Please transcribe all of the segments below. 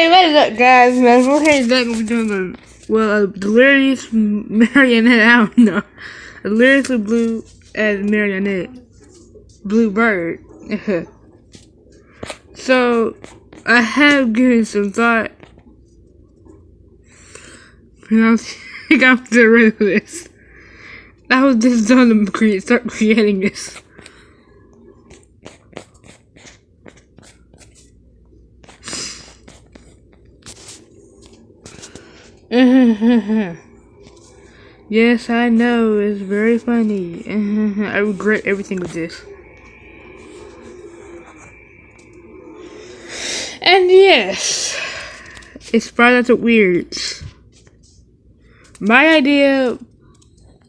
Hey, what is up, guys? Man, okay, today we're doing a delirious marionette. I don't know, a deliriously blue as marionette, blue bird. So I have given some thought, and I think I'm getting rid of this. I was just done to start creating this. Yes, I know, it's very funny. I regret everything with this. And yes, it's probably not weird. My idea,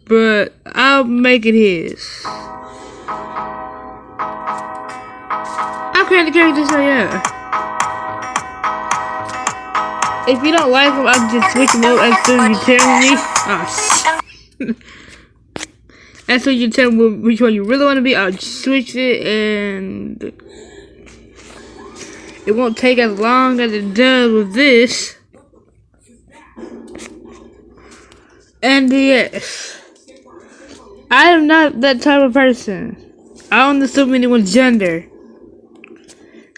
but I'll make it his. I'll create the character, so yeah. If you don't like them, I'll just switch them up as soon as you tell me. Oh, shit. As soon as you tell me which one you really want to be, I'll switch it, and it won't take as long as it does with this. And yes, I am not that type of person. I don't assume anyone's gender.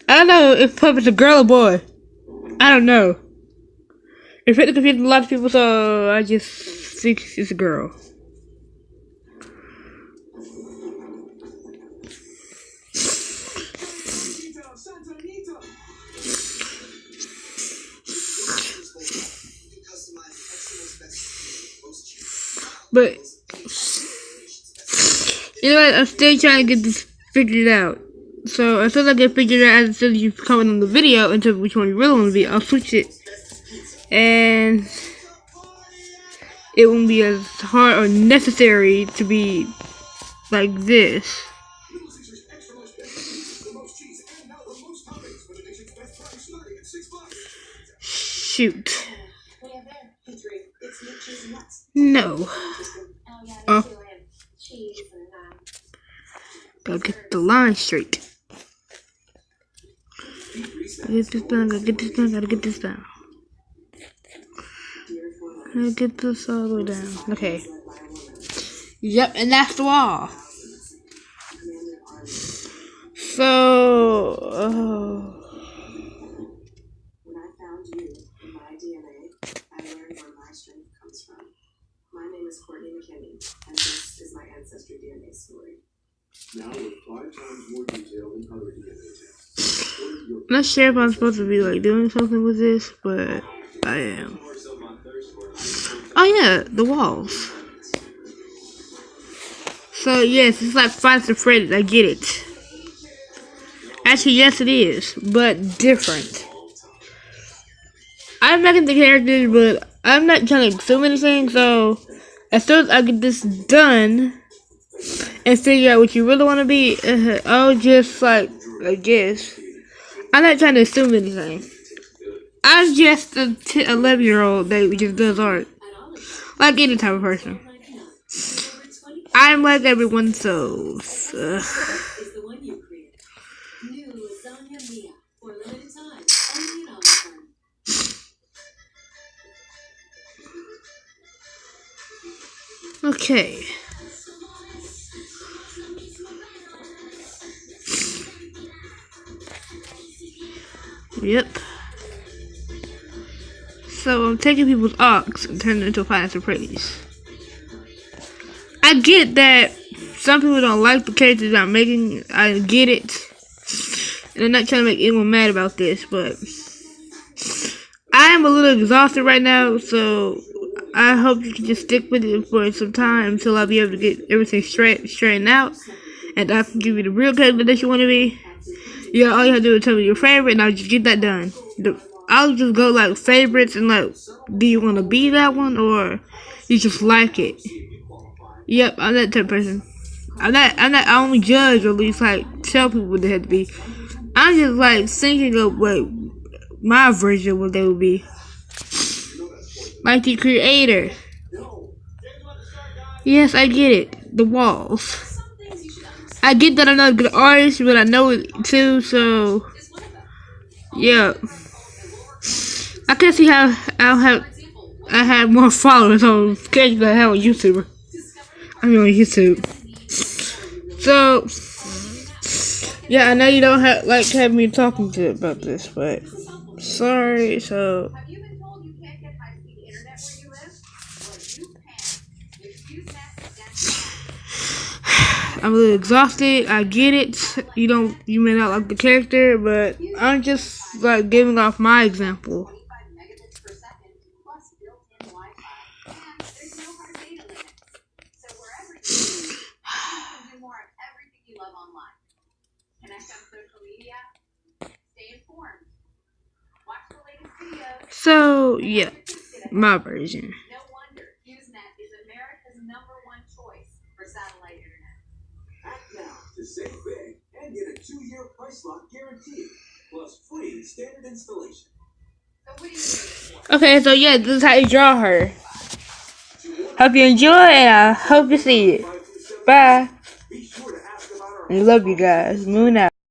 I don't know if Puppet's a girl or boy. I don't know. It's really confusing a lot of people, so I just think it's a girl. But you know what? I'm still trying to get this figured out. So as soon as I get figured out, as soon as you comment on the video and tell me which one you really want to be, I'll switch it. And it won't be as hard or necessary to be like this. Shoot. No. Oh. Gotta get the line straight. Gotta get this done, gotta get this done, gotta get this down. Gotta get this all the way down. Okay. Yep, and that's the wall. So, when I found you in my DNA, I learned where my strength comes from. My name is Courtney McKinney, and this is my ancestry DNA story. Now with 5 times more detail than other DNA tests. I'm not sure if I'm supposed to be like doing something with this, but I am. Oh yeah, the walls. So yes, it's like Five Nights at Freddy's. I get it. Actually, yes, it is, but different. I'm making the characters, but I'm not trying to assume anything. So as soon as I get this done and figure out what you really want to be, I'll just like, I guess. I'm not trying to assume anything. I'm just a 11-year-old that just does art. Like any type of person. I'm like everyone, so. Okay. Yep. So I'm taking people's arcs and turning it into Five Nights at Freddy's. I get that some people don't like the characters I'm making. I get it. And I'm not trying to make anyone mad about this, but I am a little exhausted right now, so I hope you can just stick with it for some time until I'll be able to get everything straightened out, and I can give you the real character that you want to be. Yeah, all you have to do is tell me your favorite, and I'll just get that done. I'll just go like favorites and like, do you want to be that one or you just like it? Yep, I'm that type of person. I only judge or at least like tell people what they have to be. I'm just like thinking of what my version of what they would be. Like the creator. Yes, I get it. The walls. I get that I'm not a good artist, but I know it too, so yeah. I can see how I have more followers on Facebook than I have on YouTube. I mean on YouTube. So yeah, I know you don't have me talking to about this, but sorry. So I'm a little exhausted. I get it. You may not like the character, but I'm just like giving off my example. So yeah, my version. To save big and get a 2-year price lock guarantee, plus free standard installation. Okay, so yeah, this is how you draw her. Hope you enjoy, and I hope you see it. Bye. I love you guys. Moon out.